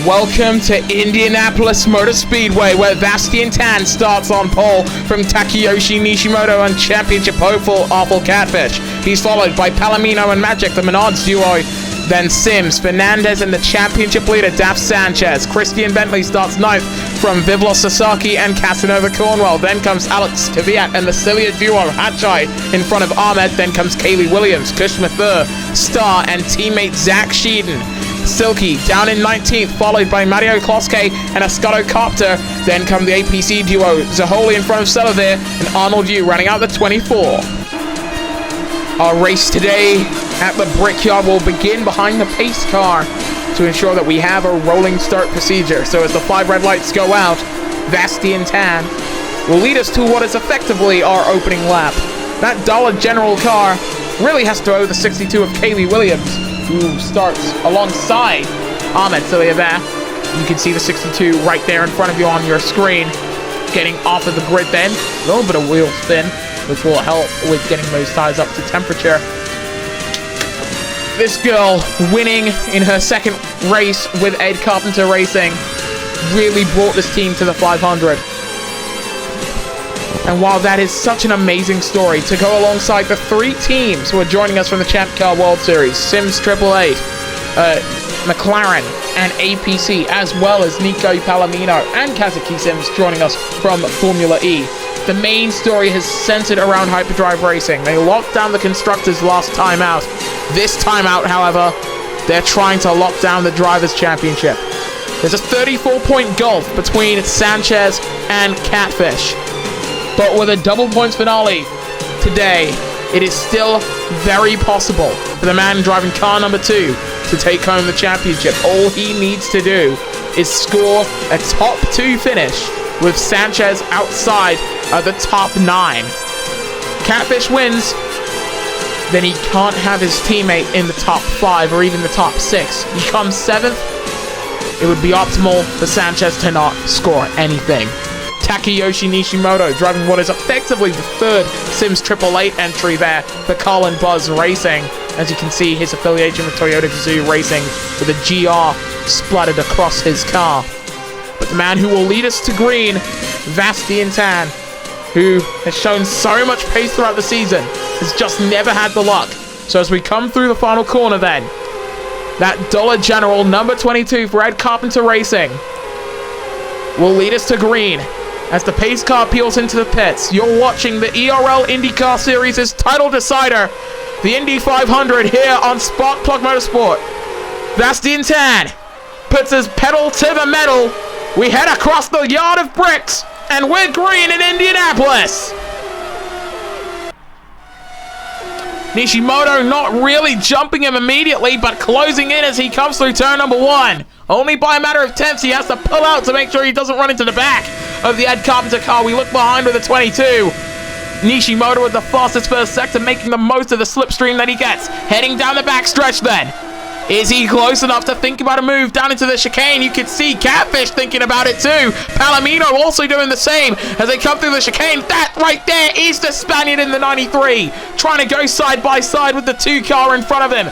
Welcome to Indianapolis Motor Speedway, where Bastian Tan starts on pole from Takeyoshi Nishimoto and championship hopeful Awful Catfish. He's followed by Palomino and Magic, the Menards duo. Then Sims, Fernandez, and the championship leader Daf Sanchez. Christian Bentley starts ninth from Vivlos Sasaki and Casanova Cornwell. Then comes Alex Kvyat and the Cilia duo Hachai in front of Ahmed. Then comes Kaylee Williams, Kush Mathur, Star, and teammate Zach Sheeden. Silky down in 19th, followed by Mario Kloske and Ascato Copter. Then come the APC duo Zaholi in front of Selavir and Arnold Yu running out the 24. Our race today at the Brickyard will begin behind the pace car to ensure that we have a rolling start procedure. So as the 5 red lights go out, Bastian Tan will lead us to what is effectively our opening lap. That Dollar General car really has to owe the 62 of Kaylee Williams, who starts alongside Ahmed Cilia there. You can see the 62 right there in front of you on your screen. Getting off of the grid then. A little bit of wheel spin, which will help with getting those tires up to temperature. This girl winning in her second race with Ed Carpenter Racing really brought this team to the 500. And while that is such an amazing story to go alongside the 3 teams who are joining us from the Champ Car World Series, Sims 888, McLaren, and APC, as well as Nico Palomino and Kazuki Sims joining us from Formula E. The main story has centered around Hyperdrive Racing. They locked down the constructors last time out. This time out, however, they're trying to lock down the Drivers' Championship. There's a 34-point gulf between Sanchez and Catfish. But with a double points finale today, it is still very possible for the man driving car number 2 to take home the championship. All he needs to do is score a top 2 finish with Sanchez outside of the top 9. Catfish wins, then he can't have his teammate in the top 5 or even the top 6. He comes 7th. It would be optimal for Sanchez to not score anything. Takeyoshi Nishimoto driving what is effectively the 3rd Sims 888 entry there for Colin Buzz Racing. As you can see, his affiliation with Toyota Gazoo Racing with a GR splattered across his car. But the man who will lead us to green, Bastian Tan, who has shown so much pace throughout the season, has just never had the luck. So as we come through the final corner then, that Dollar General number 22 for Ed Carpenter Racing will lead us to green. As the pace car peels into the pits, you're watching the ERL IndyCar Series' title decider, the Indy 500 here on Spark Plug Motorsport. Bastian Tan puts his pedal to the metal. We head across the yard of bricks, and we're green in Indianapolis. Nishimoto not really jumping him immediately, but closing in as he comes through turn number 1. Only by a matter of tenths, he has to pull out to make sure he doesn't run into the back of the Ed Carpenter car. We look behind with a 22. Nishimoto with the fastest first sector, making the most of the slipstream that he gets. Heading down the backstretch then. Is he close enough to think about a move down into the chicane? You can see Catfish thinking about it too. Palomino also doing the same as they come through the chicane. That right there is the Spaniard in the 93. Trying to go side by side with the 2 car in front of him.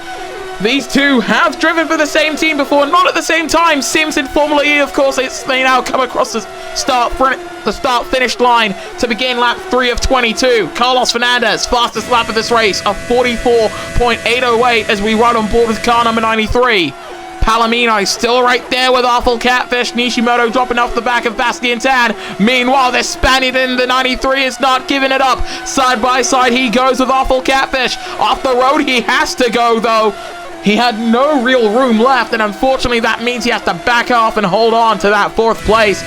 These two have driven for the same team before, not at the same time. Sims in Formula E, of course, they now come across the start-finish line to begin lap 3 of 22. Carlos Fernandez, fastest lap of this race, a 44.808 as we run on board with car number 93. Palomino still right there with Awful Catfish. Nishimoto dropping off the back of Bastian Tan. Meanwhile, the Spaniard in the 93 is not giving it up. Side by side he goes with Awful Catfish. Off the road he has to go, though. He had no real room left, and unfortunately that means he has to back off and hold on to that 4th place.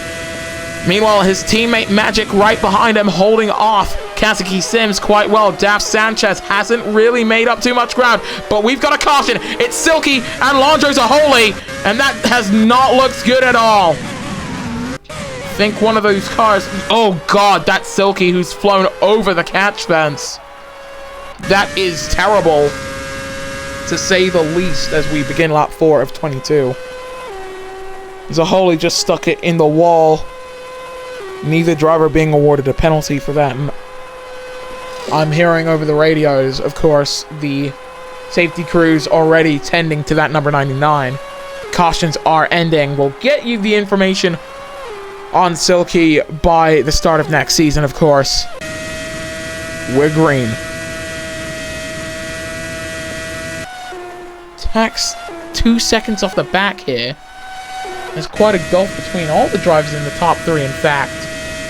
Meanwhile, his teammate Magic right behind him holding off Kazuki Sims quite well. Daf Sanchez hasn't really made up too much ground, but we've got a caution. It's Silky and Landro Zaholi, and that has not looked good at all. I think one of those cars... Oh god, that's Silky who's flown over the catch fence. That is terrible, to say the least, as we begin lap 4 of 22. Zaholi just stuck it in the wall. Neither driver being awarded a penalty for that. I'm hearing over the radios, of course, the safety crews already tending to that number 99. cautions are ending. We'll get you the information on Silky by the start of next season, of course. We're green. Tax 2 seconds off the back here. There's quite a gulf between all the drivers in the top 3, in fact.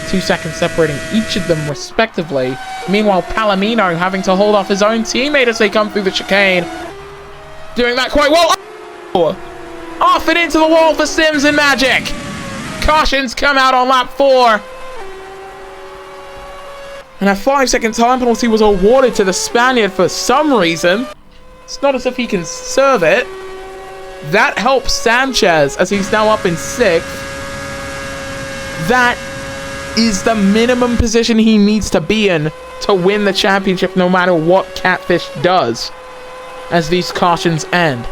2 seconds separating each of them respectively. Meanwhile, Palomino having to hold off his own teammate as they come through the chicane. Doing that quite well. Oh! Off and into the wall for Sims and Magic. Cautions come out on lap 4. And a 5-second time penalty was awarded to the Spaniard for some reason. It's not as if he can serve it. That helps Sanchez as he's now up in 6th. That is the minimum position he needs to be in to win the championship no matter what Catfish does as these cautions end.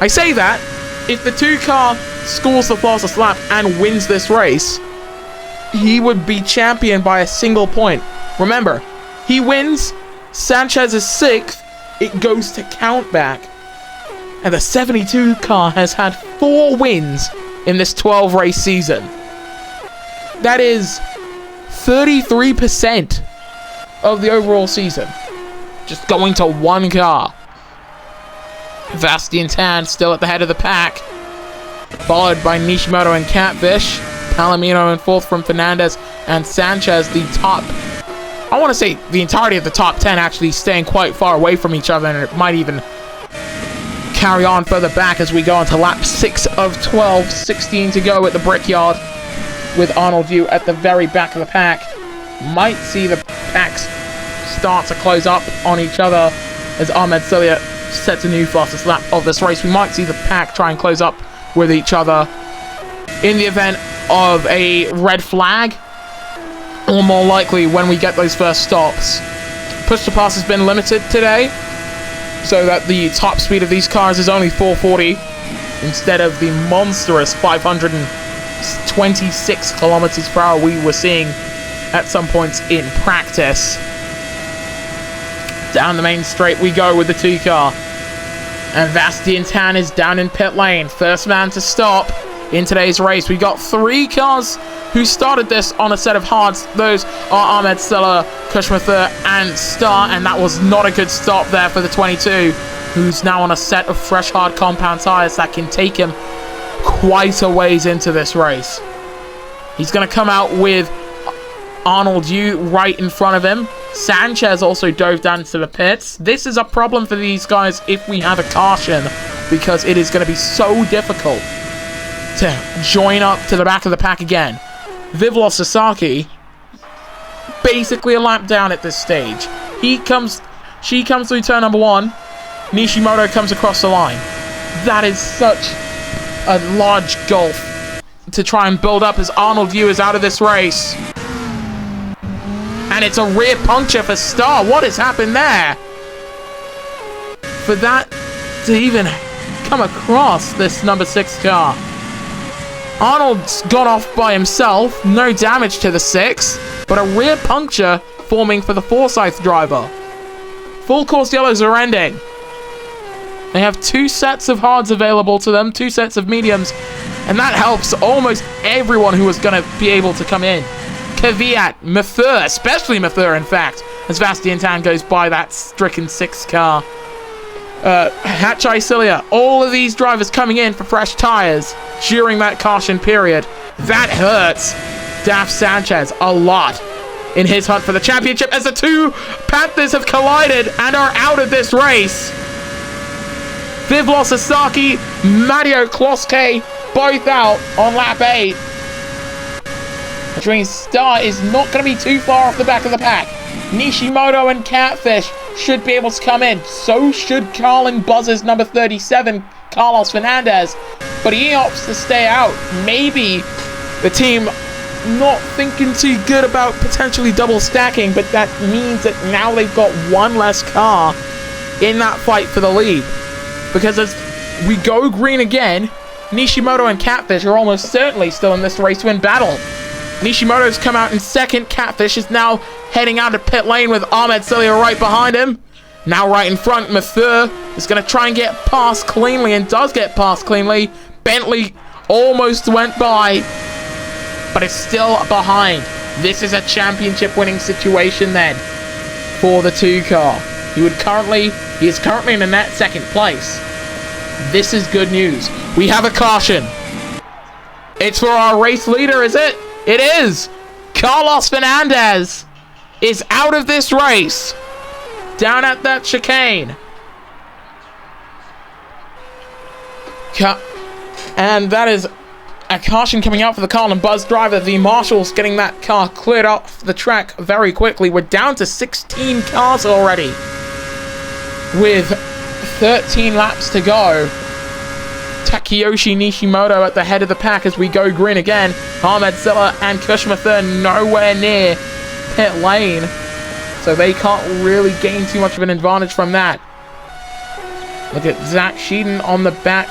I say that, if the 2-car scores the fastest lap and wins this race, he would be champion by a single point. Remember, he wins, Sanchez is 6th, it goes to count back. And the 72 car has had 4 wins in this 12-race season. That is 33% of the overall season. Just going to 1 car. Vasti and Tan still at the head of the pack. Followed by Nishimoto and Catfish. Palomino in 4th from Fernandez and Sanchez, the top... I want to say the entirety of the top 10 actually staying quite far away from each other, and it might even carry on further back as we go into lap 6 of 12. 16 to go at the Brickyard, with Arnold Yu at the very back of the pack. Might see the packs start to close up on each other as Ahmed Celia sets a new fastest lap of this race. We might see the pack try and close up with each other in the event of a red flag, or more likely when we get those first stops. Push to pass has been limited today, so that the top speed of these cars is only 440 instead of the monstrous 526 kilometers per hour we were seeing at some points in practice. Down the main straight we go with the 2-car. And Vasti and Tan is down in pit lane. First man to stop in today's race. We got 3 cars who started this on a set of hards. Those are Ahmed Stella, Kushmather, and Star, and that was not a good stop there for the 22, who's now on a set of fresh hard compound tires that can take him quite a ways into this race. He's going to come out with Arnold Yu right in front of him. Sanchez also dove down to the pits. This is a problem for these guys if we have a caution, because it is going to be so difficult to join up to the back of the pack again. Vivlos Sasaki, basically a lap down at this stage. She comes through turn number 1. Nishimoto comes across the line. That is such a large gulf to try and build up as Arnold Yu is out of this race. And it's a rear puncture for Star. What has happened there? For that to even come across this number 6 car. Arnold's gone off by himself. No damage to the 6. But a rear puncture forming for the Forsyth driver. Full course yellows are ending. They have 2 sets of hards available to them. 2 sets of mediums. And that helps almost everyone who was going to be able to come in. Kvyat, Mathur, especially Mathur, in fact, as Vasti and Tan goes by that stricken 6 car. Hatchai Cilia, all of these drivers coming in for fresh tires during that caution period. That hurts Daf Sanchez a lot in his hunt for the championship as the 2 Panthers have collided and are out of this race. Vivlos Sasaki, Mario Kloske, both out on lap 8. Which means Star is not going to be too far off the back of the pack. Nishimoto and Catfish should be able to come in. So should Carlin Buzz's number 37, Carlos Fernandez. But he opts to stay out. Maybe the team not thinking too good about potentially double stacking, but that means that now they've got 1 less car in that fight for the lead. Because as we go green again, Nishimoto and Catfish are almost certainly still in this race to win battle. Nishimoto's come out in 2nd. Catfish is now heading out of pit lane with Ahmed Celia right behind him. Now right in front, Mathur is going to try and get past cleanly and does get past cleanly. Bentley almost went by, but it's still behind. This is a championship winning situation then for the 2 car. He is currently in the net second place. This is good news. We have a caution. It's for our race leader, is it? It is. Carlos Fernandez is out of this race. Down at that chicane. And that is a caution coming out for the Carl and Buzz driver. The marshals getting that car cleared off the track very quickly. We're down to 16 cars already, with 13 laps to go. Takeyoshi Nishimoto at the head of the pack as we go green again. Ahmed Silla and Kushmather nowhere near pit lane, so they can't really gain too much of an advantage from that. Look at Zach Sheeden on the back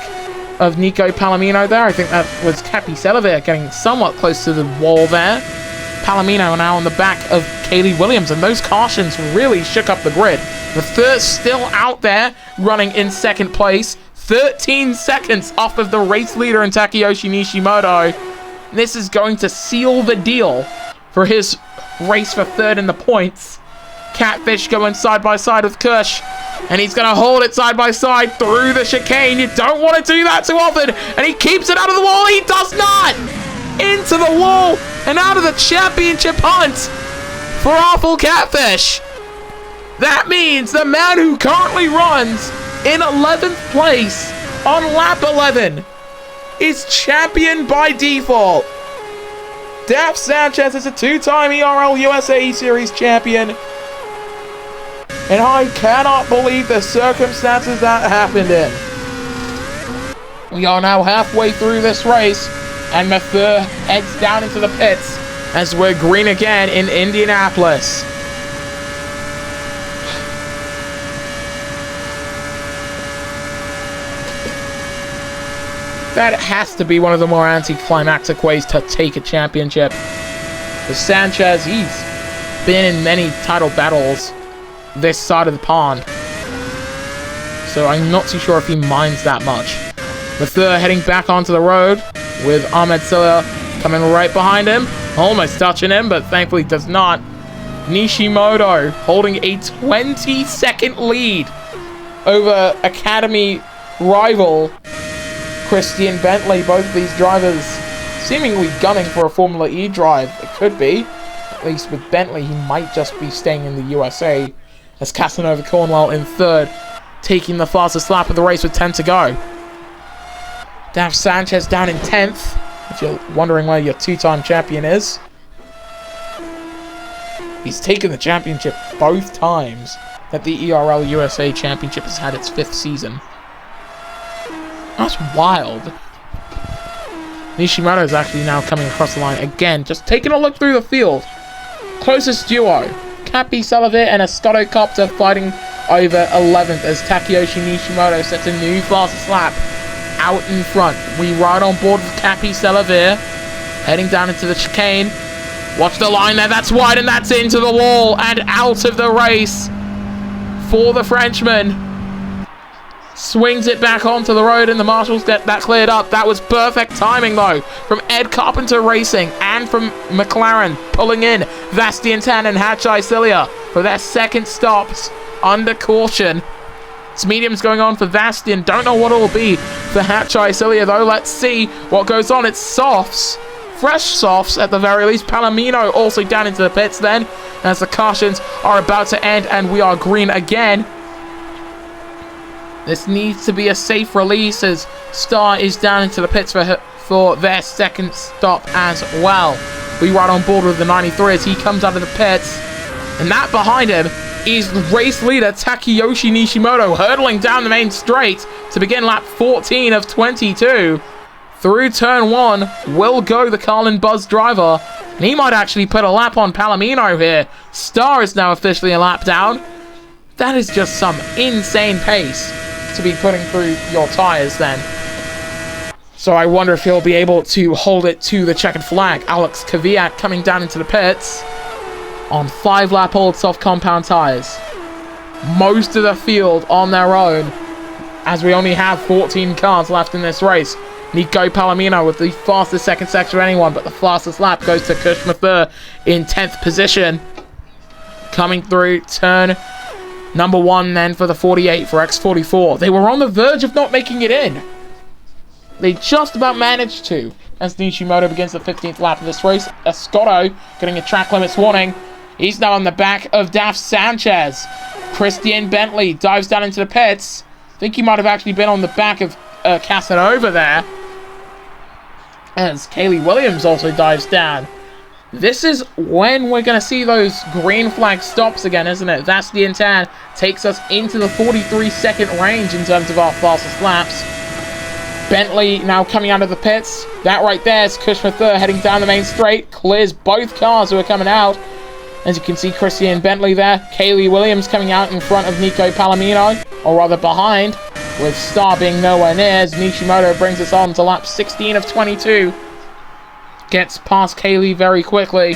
of Nico Palomino there. I think that was Cappy Selavir getting somewhat close to the wall there. Palomino now on the back of Kaylee Williams, and those cautions really shook up the grid. The third still out there running in second place, 13 seconds off of the race leader in Takeyoshi Nishimoto. This is going to seal the deal for his race for third in the points. Catfish going side by side with Kush, and he's going to hold it side by side through the chicane. You don't want to do that too often, and he keeps it out of the wall. He does not! Into the wall and out of the championship hunt for Awful Catfish. That means the man who currently runs in 11th place on lap 11 is champion by default. Daph Sanchez is a 2-time ERL USA Series champion, and I cannot believe the circumstances that happened in. We are now halfway through this race, and Mathur heads down into the pits as we're green again in Indianapolis. That has to be one of the more anticlimactic ways to take a championship. For Sanchez, he's been in many title battles this side of the pond, so I'm not too sure if he minds that much. Mathur heading back onto the road with Ahmed Silla coming right behind him, almost touching him, but thankfully does not. Nishimoto holding a 20-second lead over Academy rival Christian Bentley. Both of these drivers seemingly gunning for a Formula E drive. It could be. At least with Bentley, he might just be staying in the USA, as Casanova Cornwell in third, taking the fastest lap of the race with 10 to go. Daph Sanchez down in 10th, if you're wondering where your 2-time champion is. He's taken the championship both times that the ERL USA Championship has had its 5th season. That's wild. Nishimoto is actually now coming across the line again, just taking a look through the field. Closest duo, Cappy Selavir and Escoto Copter fighting over 11th as Takeyoshi Nishimoto sets a new fastest lap out in front. We ride on board with Cappy Selavir, heading down into the chicane. Watch the line there, that's wide, and that's into the wall and out of the race for the Frenchman. Swings it back onto the road, and the marshals get that cleared up. That was perfect timing, though, from Ed Carpenter Racing and from McLaren, pulling in Vastian Tan and Hachai Cilia for their second stops under caution. It's mediums going on for Vastian. Don't know what it will be for Hachai Cilia, though. Let's see what goes on. It's softs. Fresh softs, at the very least. Palomino also down into the pits then, as the cautions are about to end, and we are green again. This needs to be a safe release, as Star is down into the pits for their second stop as well. We ride on board with the 93 as he comes out of the pits. And that behind him is race leader Takeyoshi Nishimoto, hurdling down the main straight to begin lap 14 of 22. Through turn 1 will go the Carlin Buzz driver, and he might actually put a lap on Palomino here. Star is now officially a lap down. That is just some insane pace to be putting through your tires then. So I wonder if he'll be able to hold it to the checkered flag. Alex Kvyat coming down into the pits on 5-lap old soft compound tires. Most of the field on their own, as we only have 14 cars left in this race. Nico Palomino with the fastest second section of anyone, but the fastest lap goes to Kush Mathur in 10th position. Coming through turn number 1 then for the 48 for X44. They were on the verge of not making it in. They just about managed to, as Nishimoto begins the 15th lap of this race. Escotto getting a track limits warning. He's now on the back of Daf Sanchez. Christian Bentley dives down into the pits. I think he might have actually been on the back of Casanova there, as Kaylee Williams also dives down. This is when we're going to see those green flag stops again, isn't it? Vasti and Tan takes us into the 43-second range in terms of our fastest laps. Bentley now coming out of the pits. That right there is Kush Mathur heading down the main straight. Clears both cars who are coming out. As you can see, Christian Bentley there. Kaylee Williams coming out in front of Nico Palomino, or rather behind, with Star being nowhere near, as Nishimoto brings us on to lap 16 of 22. Gets past Kaylee very quickly,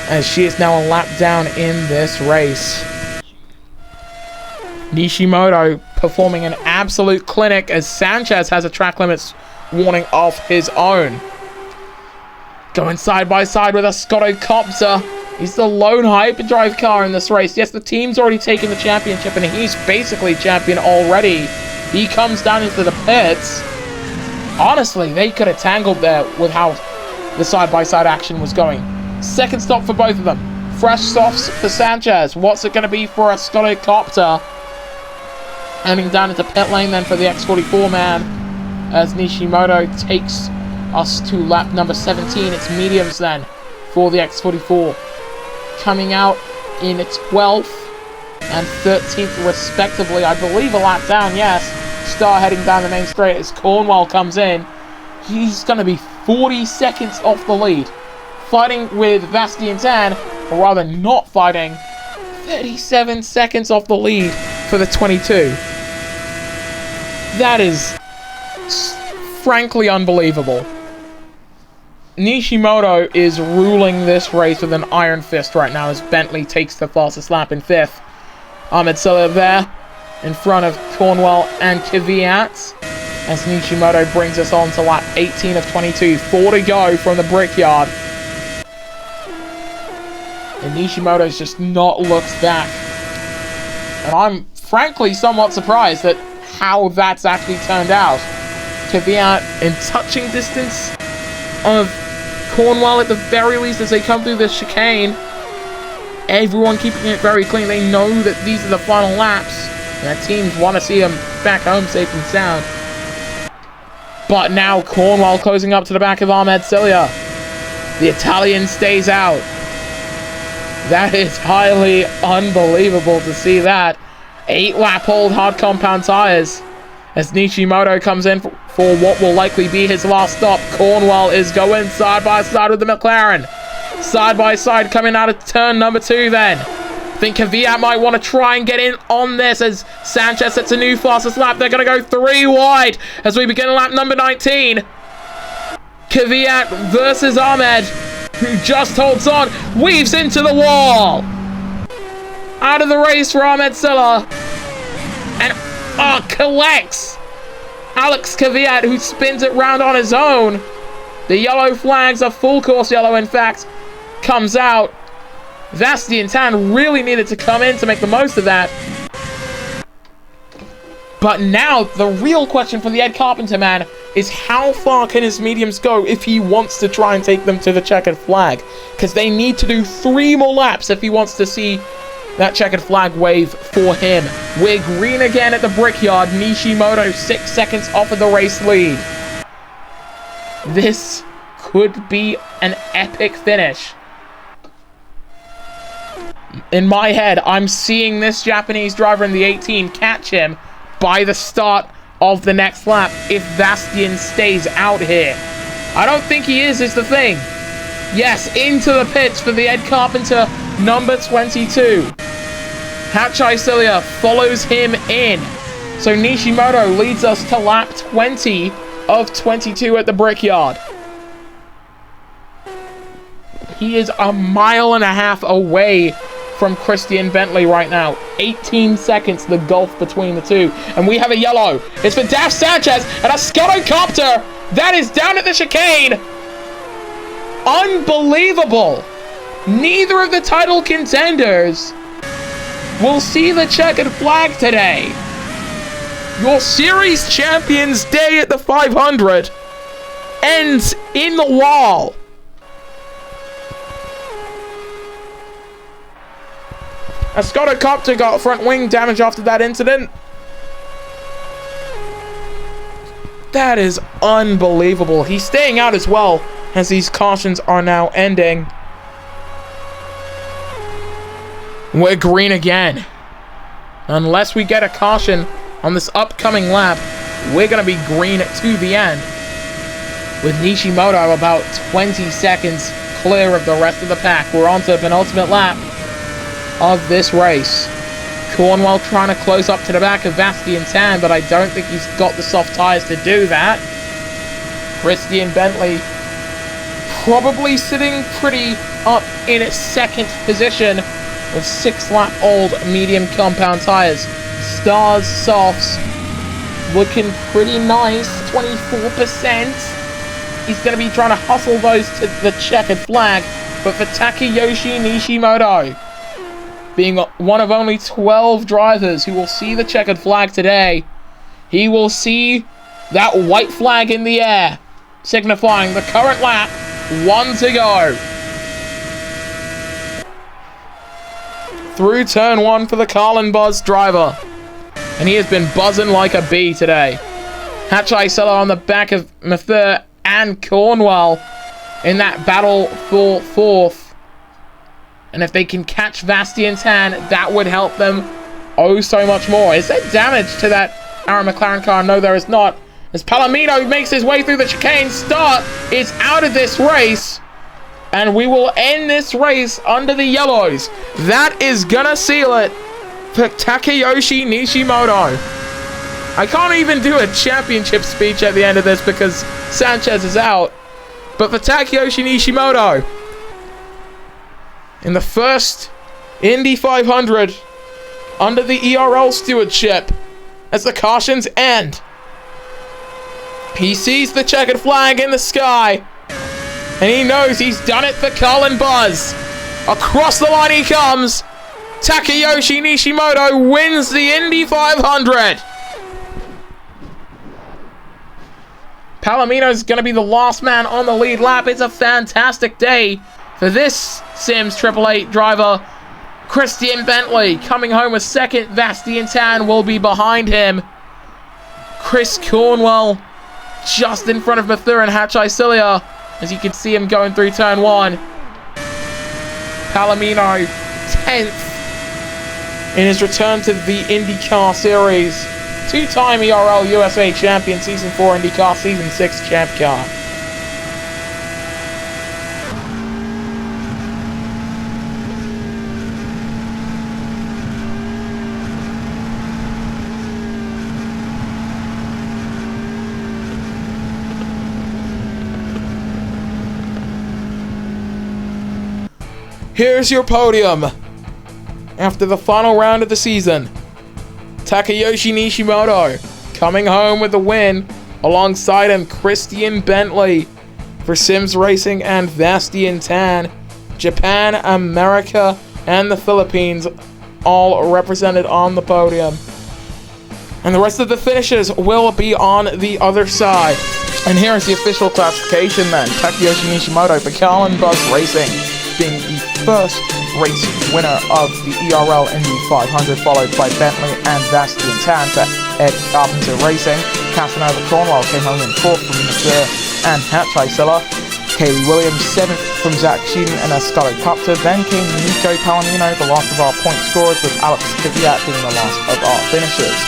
as she is now a lap down in this race. Nishimoto performing an absolute clinic, as Sanchez has a track limits warning of his own. Going side by side with a Scotto Copter. He's the lone hyperdrive car in this race. Yes, the team's already taken the championship, and he's basically champion already. He comes down into the pits. Honestly, they could have tangled there with how the side-by-side action was going. Second stop for both of them. Fresh softs for Sanchez. What's it going to be for a Scotto Copter? Heading down into pit lane then for the X44 man, as Nishimoto takes us to lap number 17. It's mediums then for the X44. Coming out in 12th and 13th respectively. I believe a lap down, yes. Star heading down the main straight as Cornwell comes in. He's going to be 40 seconds off the lead. Fighting with Vasti and Tan, or rather not fighting. 37 seconds off the lead for the 22. That is frankly unbelievable. Nishimoto is ruling this race with an iron fist right now, as Bentley takes the fastest lap in 5th. Ahmed Silla there in front of Cornwell and Kvyat, as Nishimoto brings us on to lap 18 of 22. 4 to go from the Brickyard. And Nishimoto's just not looked back. And I'm frankly somewhat surprised at how that's actually turned out. Kvyat in touching distance of Cornwell at the very least as they come through this chicane. Everyone keeping it very clean. They know that these are the final laps, and their teams want to see them back home safe and sound. But now Cornwell closing up to the back of Ahmed Silla. The Italian stays out. That is highly unbelievable to see that. 8-lap hold, hard compound tires, as Nishimoto comes in for what will likely be his last stop. Cornwell is going side by side with the McLaren. Side by side coming out of turn number 2 then. I think Kvyat might want to try and get in on this, as Sanchez sets a new fastest lap. They're going to go 3 wide as we begin lap number 19. Kvyat versus Ahmed, who just holds on, weaves into the wall. Out of the race for Ahmed Silla. And collects Alex Kvyat, who spins it round on his own. The yellow flags, a full course yellow in fact, comes out. Vasti and Tan really needed to come in to make the most of that. But now, the real question for the Ed Carpenter man is how far can his mediums go if he wants to try and take them to the checkered flag? Because they need to do 3 more laps if he wants to see that checkered flag wave for him. We're green again at the Brickyard. Nishimoto 6 seconds off of the race lead. This could be an epic finish. In my head, I'm seeing this Japanese driver in the 18 catch him by the start of the next lap if Vastian stays out here. I don't think he is the thing. Yes, into the pits for the Ed Carpenter number 22. Hachai Cilia follows him in. So Nishimoto leads us to lap 20 of 22 at the Brickyard. He is a mile and a half away from Christian Bentley right now. 18 seconds, the gulf between the two. And we have a yellow. It's for Daf Sanchez and a Scutocopter that is down at the chicane. Unbelievable. Neither of the title contenders will see the checkered flag today. Your series champions day at the 500 ends in the wall. A Scutocopter got front wing damage after that incident. That is unbelievable. He's staying out as well, as these cautions are now ending. We're green again. Unless we get a caution on this upcoming lap, we're going to be green to the end. With Nishimoto about 20 seconds clear of the rest of the pack. We're on to the penultimate lap of this race. Cornwell trying to close up to the back of Bastian Tan, but I don't think he's got the soft tires to do that. Christian Bentley probably sitting pretty up in its second position with 6-lap-old medium compound tires. Stars softs looking pretty nice, 24%. He's going to be trying to hustle those to the checkered flag, but for Takayoshi Nishimoto, being one of only 12 drivers who will see the checkered flag today, he will see that white flag in the air, signifying the current lap, 1 to go. Through turn 1 for the Carlin Buzz driver, and he has been buzzing like a bee today. Hachai Sella on the back of Mathur and Cornwell in that battle for 4th. And if they can catch Bastian Tan, that would help them oh so much more. Is there damage to that Aaron McLaren car? No, there is not. As Palomino makes his way through the chicane, Start is out of this race. And we will end this race under the yellows. That is gonna seal it for Takayoshi Nishimoto. I can't even do a championship speech at the end of this because Sanchez is out. But for Takayoshi Nishimoto, in the first Indy 500 under the ERL stewardship, as the cautions end, he sees the checkered flag in the sky, and he knows he's done it for Carlin Buzz. Across the line he comes. Takayoshi Nishimoto wins the Indy 500. Palomino's going to be the last man on the lead lap. It's a fantastic day for this Sims 888 driver. Christian Bentley coming home with second. Bastian Tan will be behind him. Chris Cornwell just in front of Mathur and Hachai Cilia, as you can see him going through turn 1. Palomino 10th in his return to the IndyCar series. Two-time ERL USA champion, Season 4 IndyCar, Season 6 Champ Car. Here's your podium. After the final round of the season, Takayoshi Nishimoto coming home with the win. Alongside him, Christian Bentley for Sims Racing and Bastian Tan. Japan, America, and the Philippines all represented on the podium. And the rest of the finishers will be on the other side. And here is the official classification then. Takayoshi Nishimoto for Carlin Buzz Racing, being the first race winner of the ERL Indy 500, followed by Bentley and Bastian Tan for Ed Carpenter Racing. Casanova Cornwell came home in 4th from Mathur and Hachai Silla. Kaylee Williams 7th from Zach Sheeden and a Scutocopter. Then came Nico Palomino, the last of our point scorers, with Alex Kvyat being the last of our finishers.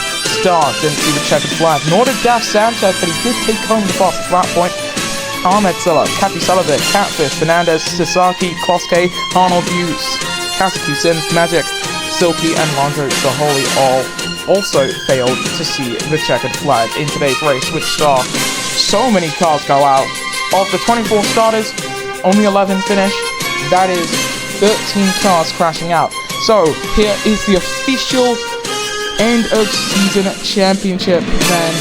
Star didn't see the checkered flag, nor did Daf Sanchez, but he did take home the fastest lap point. Ahmed Silla, Kathy Sullivan, Catfish, Fernandez, Sasaki, Kloske, Arnold Hughes, Kazuki Sims, Magic, Silky, and Lonzo Saholi all also failed to see the checkered flag in today's race, which saw so many cars go out. Of the 24 starters, only 11 finished. That is 13 cars crashing out. So here is the official end of season championship. Then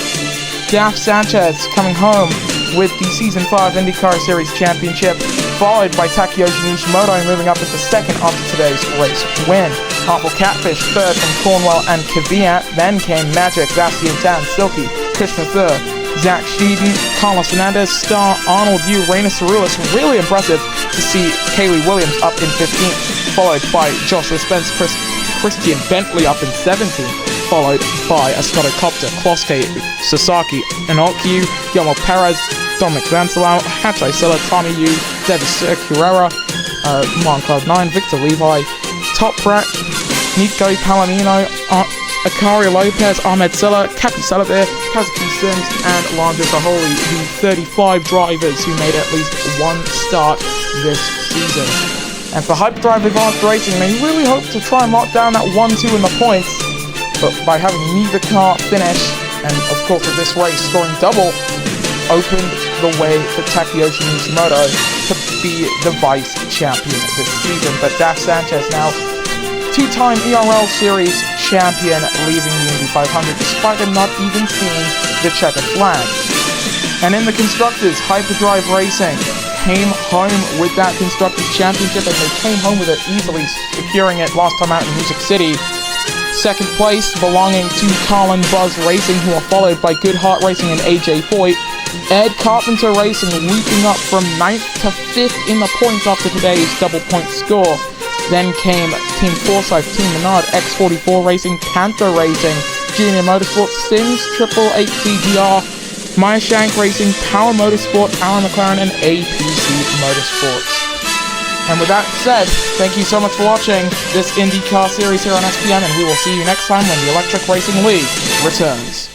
Daf Sanchez coming home with the Season 5 IndyCar Series Championship, followed by Takeyoshi Nishimoto moving up into second after today's race win. Hartwell Catfish third from Cornwell and Kvyat. Then came Magic, Bastian Tan, Silky, Krishna Thur, Zach Sheeden, Carlos Fernandez, Star, Arnold Yu, Raina Cerulis. Really impressive to see Kaylee Williams up in 15th, followed by Joshua Spence, Christian Bentley up in 17th, followed by Ascotto Copter, Kloske, Sasaki, Inokiu, Yomo Perez, Dominic Vancelau, Hachai Silla, Tommy Yu, Davis Curera, Cloud 9, Victor Levi, Top Brat, Nico Palomino, Akari Lopez, Ahmed Silla, Cappy Salabir, Kazuki Sims, and Landry Saholi, the 35 drivers who made at least one start this season. And for Hyperdrive Advanced Racing, they really hope to try and lock down that 1-2 in the points, but by having neither car finish, and of course with this race scoring double, opened the way for Takeyoshi Nishimoto to be the vice champion this season. But Daf Sanchez now two-time ERL Series champion, leaving the Indy 500 despite him not even seeing the checkered flag. And in the Constructors, Hyperdrive Racing came home with that Constructors Championship, and they came home with it easily, securing it last time out in Music City. Second place belonging to Carlin Buzz Racing, who are followed by Good Heart Racing and AJ Foyt. Ed Carpenter Racing leaping up from 9th to 5th in the points after today's double point score. Then came Team Forsyth, Team Menard, X44 Racing, Panther Racing, Junior Motorsports, Sims, Triple 8 TGR, Maya Shank Racing, Power Motorsport, Alan McLaren, and APC Motorsports. And with that said, thank you so much for watching this IndyCar series here on SPN, and we will see you next time when the Electric Racing League returns.